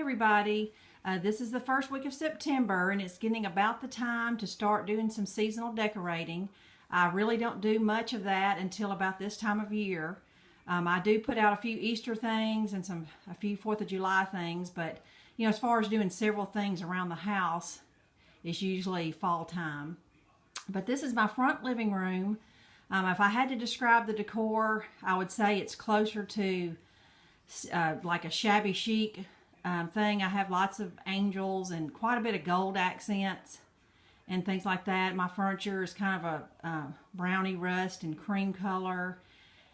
everybody. This is the first week of September and it's getting about the time to start doing some seasonal decorating. I really don't do much of that until about this time of year. I do put out a few Easter things and a few 4th of July things, but you know, as far as doing several things around the house, it's usually fall time. But this is my front living room. If I had to describe the decor, I would say it's closer to like a shabby chic thing. I have lots of angels and quite a bit of gold accents and things like that. My furniture is kind of a brownie rust and cream color,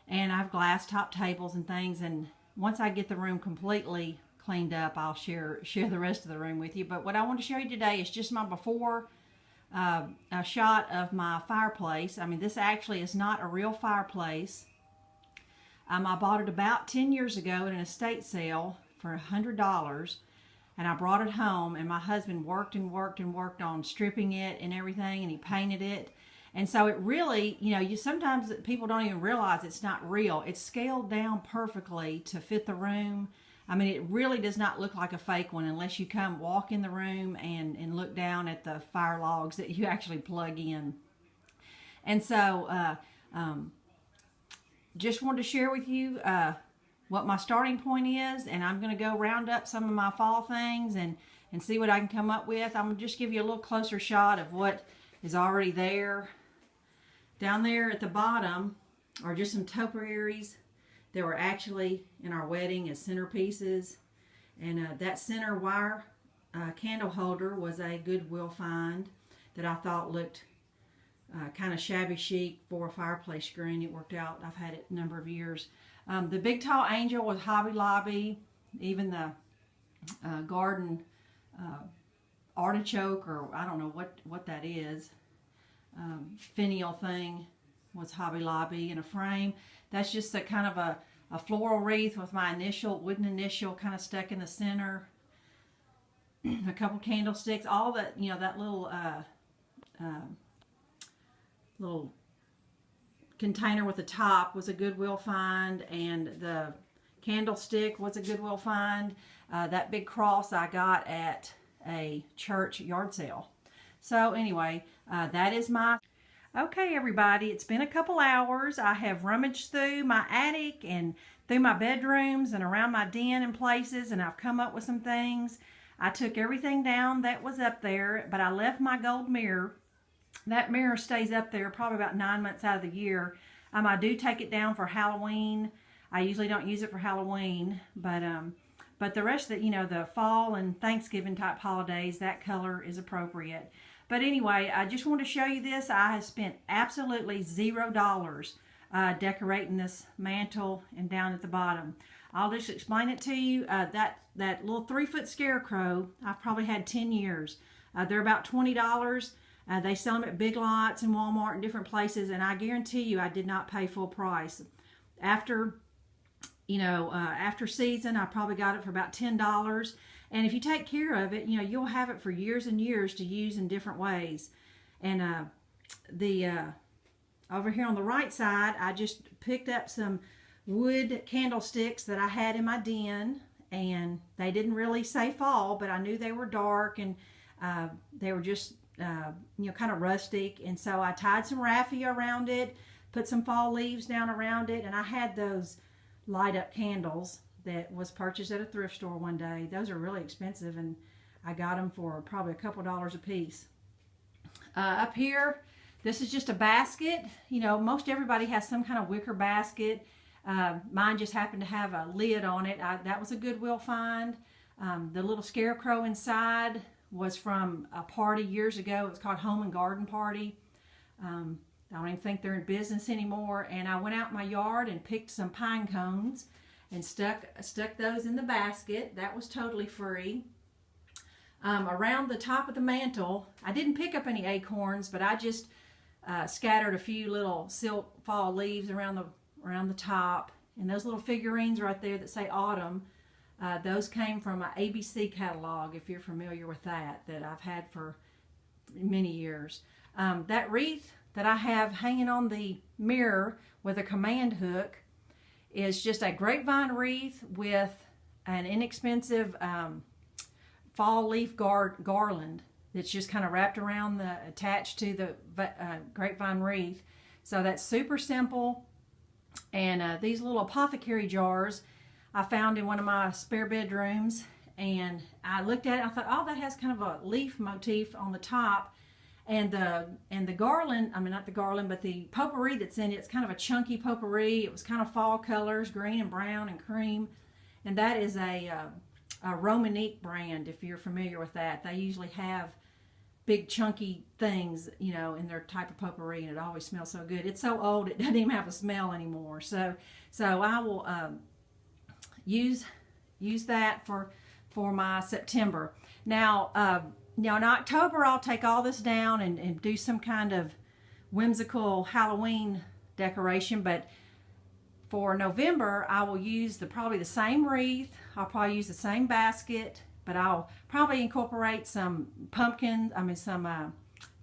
and I have glass top tables and things. And once I get the room completely cleaned up, I'll share the rest of the room with you. But what I want to show you today is just my before a shot of my fireplace. I mean, this actually is not a real fireplace. I bought it about 10 years ago at an estate sale for $100, and I brought it home, and my husband worked and worked and worked on stripping it and everything, and he painted it. And so it really, you know, sometimes people don't even realize it's not real. It's scaled down perfectly to fit the room. I mean, it really does not look like a fake one unless you come walk in the room and look down at the fire logs that you actually plug in. And so just wanted to share with you what my starting point is, and I'm going to go round up some of my fall things and see what I can come up with. I'm going to just give you a little closer shot of what is already there. Down there at the bottom are just some topiaries that were actually in our wedding as centerpieces, and that center wire candle holder was a Goodwill find that I thought looked kind of shabby chic for a fireplace screen. It worked out. I've had it a number of years. The big tall angel was Hobby Lobby. Even the garden artichoke, or I don't know what that is, finial thing, was Hobby Lobby in a frame. That's just a kind of a floral wreath with my wooden initial kind of stuck in the center. A couple candlesticks, all that, you know, that little container with the top was a Goodwill find, and the candlestick was a Goodwill find. That big cross I got at a church yard sale. So anyway, that is my... Okay, everybody, it's been a couple hours. I have rummaged through my attic and through my bedrooms and around my den and places, and I've come up with some things. I took everything down that was up there, but I left my gold mirror. That mirror stays up there probably about 9 months out of the year. I do take it down for Halloween. I usually don't use it for Halloween, but the rest of it, you know, the fall and Thanksgiving type holidays, that color is appropriate. But anyway, I just want to show you this. I have spent absolutely $0 decorating this mantle and down at the bottom. I'll just explain it to you. That little 3-foot scarecrow, I've probably had 10 years. They're about $20. They sell them at Big Lots and Walmart and different places, and I guarantee you I did not pay full price. After, you know, after season, I probably got it for about $10. And if you take care of it, you know, you'll have it for years and years to use in different ways. And over here on the right side, I just picked up some wood candlesticks that I had in my den, and they didn't really say fall, but I knew they were dark, and they were just you know, kind of rustic. And so I tied some raffia around it, put some fall leaves down around it, and I had those light up candles that was purchased at a thrift store one day. Those are really expensive, and I got them for probably a couple dollars a piece. Up here, this is just a basket. You know, most everybody has some kind of wicker basket. Mine just happened to have a lid on it. That was a Goodwill find. The little scarecrow inside was from a party years ago. It's called Home and Garden Party. I don't even think they're in business anymore. And I went out in my yard and picked some pine cones and stuck those in the basket. That was totally free. Around the top of the mantle, I didn't pick up any acorns, but I just scattered a few little silk fall leaves around the top. And those little figurines right there that say autumn, those came from an ABC catalog, if you're familiar with that I've had for many years. That wreath that I have hanging on the mirror with a command hook is just a grapevine wreath with an inexpensive fall leaf garland that's just kind of wrapped around attached to the grapevine wreath. So that's super simple. And these little apothecary jars I found in one of my spare bedrooms, and I looked at it and I thought, oh, that has kind of a leaf motif on the top. And the garland, I mean, not the garland, but the potpourri that's in it, it's kind of a chunky potpourri. It was kind of fall colors, green and brown and cream. And that is a Romanique brand, if you're familiar with that. They usually have big chunky things, you know, in their type of potpourri, and it always smells so good. It's so old it doesn't even have a smell anymore. So I will use that for my September. Now, in October, I'll take all this down and do some kind of whimsical Halloween decoration. But for November, I will use probably the same wreath. I'll probably use the same basket, but I'll probably incorporate some pumpkins, some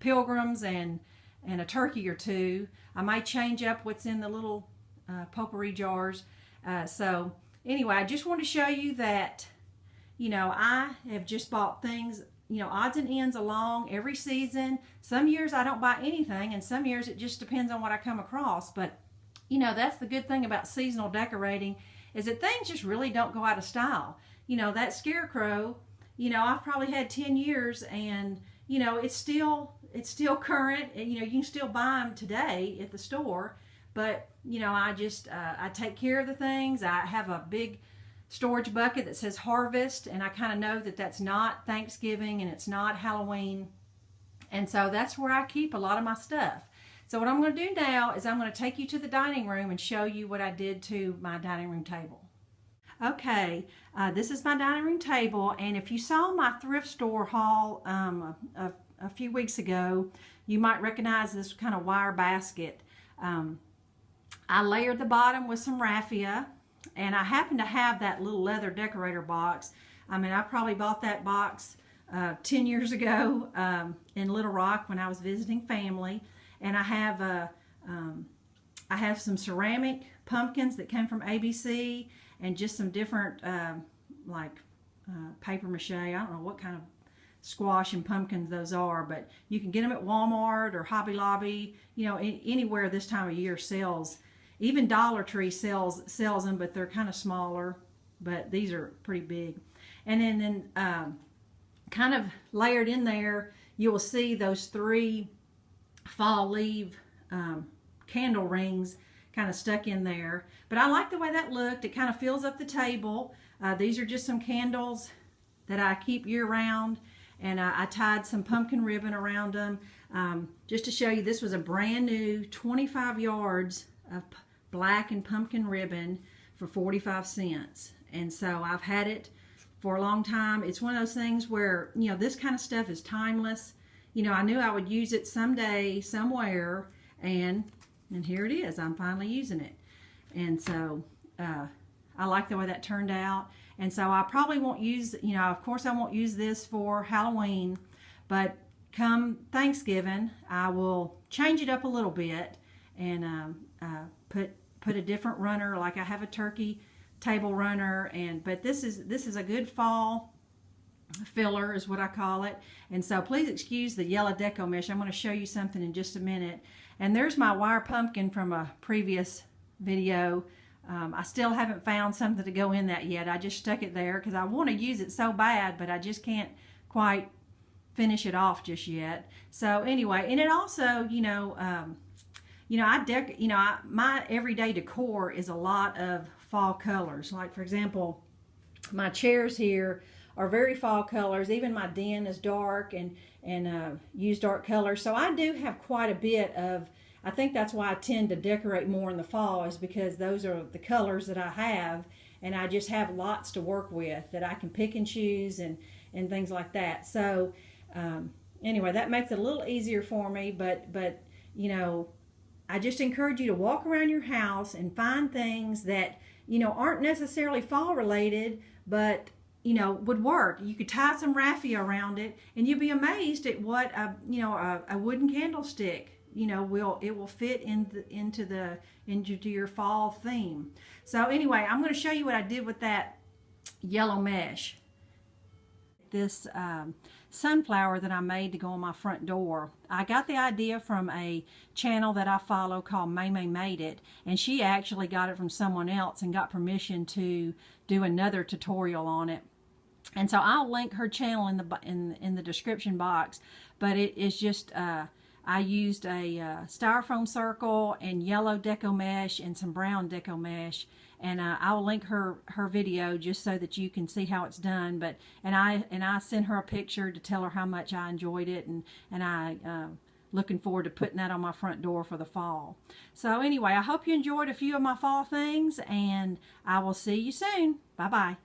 pilgrims and a turkey or two. I might change up what's in the little potpourri jars. So anyway, I just want to show you that, you know, I have just bought things, you know, odds and ends along every season. Some years I don't buy anything, and some years it just depends on what I come across. But, you know, that's the good thing about seasonal decorating, is that things just really don't go out of style. You know, that scarecrow, you know, I've probably had 10 years, and, you know, it's still current. And, you know, you can still buy them today at the store. But, you know, I take care of the things. I have a big storage bucket that says harvest, and I kind of know that that's not Thanksgiving and it's not Halloween, and so that's where I keep a lot of my stuff. So what I'm going to do now is I'm going to take you to the dining room and show you what I did to my dining room table. Okay, this is my dining room table, and if you saw my thrift store haul a few weeks ago, you might recognize this kind of wire basket. I layered the bottom with some raffia. And I happen to have that little leather decorator box. I mean, I probably bought that box 10 years ago in Little Rock when I was visiting family. And I have some ceramic pumpkins that came from ABC, and just some different paper mache. I don't know what kind of squash and pumpkins those are, but you can get them at Walmart or Hobby Lobby. You know, anywhere this time of year sells. Even Dollar Tree sells them, but they're kind of smaller. But these are pretty big. And then kind of layered in there, you will see those 3 fall leaf candle rings kind of stuck in there. But I like the way that looked. It kind of fills up the table. These are just some candles that I keep year round. And I tied some pumpkin ribbon around them. Just to show you, this was a brand new 25 yards of black and pumpkin ribbon for 45 cents. And so I've had it for a long time. It's one of those things where, you know, this kind of stuff is timeless. You know, I knew I would use it someday, somewhere, and here it is. I'm finally using it. And so I like the way that turned out. And so I probably won't use, you know, of course I won't use this for Halloween, but come Thanksgiving, I will change it up a little bit and put a different runner. Like I have a turkey table runner, but this is a good fall filler is what I call it. And so please excuse the yellow deco mesh. I'm going to show you something in just a minute. And there's my wire pumpkin from a previous video. I still haven't found something to go in that yet. I just stuck it there because I want to use it so bad, but I just can't quite finish it off just yet. So anyway, and it also, my everyday decor is a lot of fall colors. Like for example, my chairs here are very fall colors. Even my den is dark and use dark colors. So I do have quite a bit of, I think that's why I tend to decorate more in the fall, is because those are the colors that I have, and I just have lots to work with that I can pick and choose and things like that. So anyway, that makes it a little easier for me, but you know, I just encourage you to walk around your house and find things that, you know, aren't necessarily fall related, but you know, would work. You could tie some raffia around it, and you'll be amazed at what a wooden candlestick, you know, will fit into your fall theme. So anyway, I'm going to show you what I did with that yellow mesh. this sunflower that I made to go on my front door. I got the idea from a channel that I follow called May May Made It, and she actually got it from someone else and got permission to do another tutorial on it. And so I'll link her channel in the description box. But it is just I used a styrofoam circle and yellow deco mesh and some brown deco mesh, and I'll link her video just so that you can see how it's done. But and I sent her a picture to tell her how much I enjoyed it, and I looking forward to putting that on my front door for the fall. So anyway, I hope you enjoyed a few of my fall things, and I will see you soon. Bye bye.